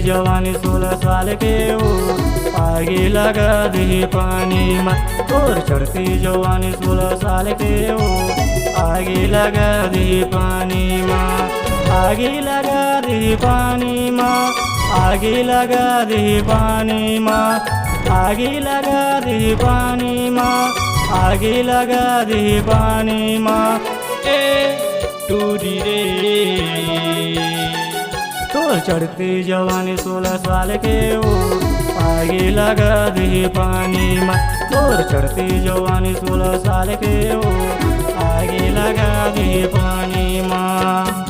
जवानी 16 साल के हो आगे लगा दे पानी माँ। तोर चढ़ती जवानी 16 साल के हो आगे लगा दे पानी माँ। आगे लगा दे पानी माँ, आगे लगा दे पानी माँ, आगे लगा दे पानी माँ, आगे लगा दे पानी माँ। टूरी रे तोर चढ़ती जवानी 16 साल के हो आगे लगा दे पानी माँ। तोर चढ़ती जवानी 16 साल के हो आगे लगा दे पानी माँ।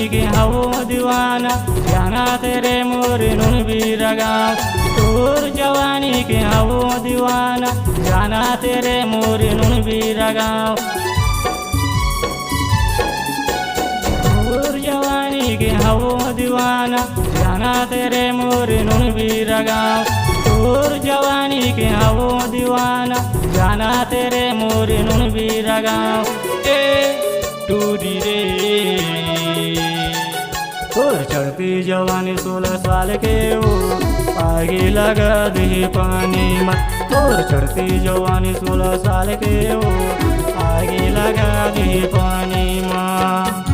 के हवो दीवाना जाना तेरे मोरे नुन भी रगा। तोर जवानी के हवो दीवाना जाना तेरे मोरे नुन भी रगा। तोर जवानी के हवो दीवाना जाना तेरे मोरे नुन भी रगा। तोर जवानी के हवो दीवाना जाना तेरे मोरे नुन भी रगा। टूरी रे तोर चढ़ती जवानी 16 साल के हो आगे लगा दे पानी माँ। तोर चढ़ती जवानी 16 साल के हो आगे लगा दे पानी माँ।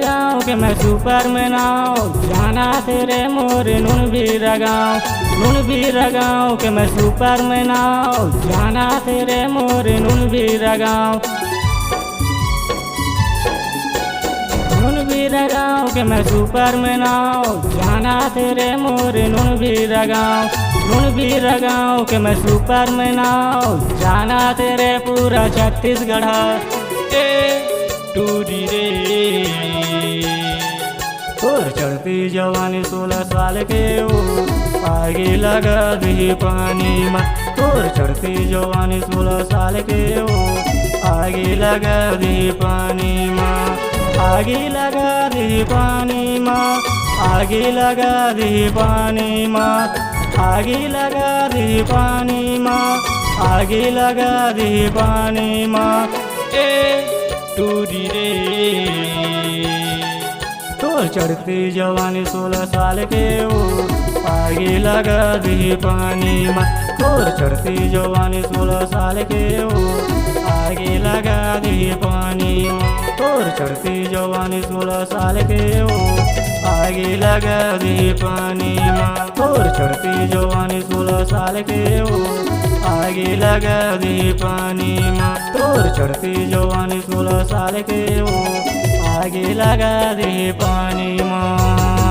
गाँव के मैं सुपर में नाव जाना तेरे मोरे नुन भी रगाओ। नुन भी रगाओ के मैं सुपर में नाव जाना तेरे मोरे नुन भी रगाओ। नुन भी रगाओ के मैं सुपर में नाव जाना तेरे मोरे नुन भी रगाओ। नुन भी रगाओ के मैं सुपर में नाव जाना तेरे पूरा छत्तीसगढ़। टूरी रे तोर चढ़ती जवानी 16 साल के हो आगे लगा दे पानी माँ। तोर चढ़ती जवानी 16 साल के हो आगे लगा दे पानी माँ। आगे लगा दे पानी माँ, आगे लगा दे पानी माँ, आगे लगा दे पानी माँ, आगे लगा दे पानी माँ। टूरी रे तोर चढ़ती जवानी 16 साल के हो आगे लगा दे पानी माँ। तोर चढ़ती जवानी 16 साल के हो आगे लगा दे पानी माँ। तोर चढ़ती जवानी 16 साल के हो आगे लगा दे पानी माँ। तोर चढ़ती जवानी 16 साल के हो आगे लगा दे पानी माँ। तोर चढ़ती जवानी 16 साल के हो आगे लगा दे पानी माँ।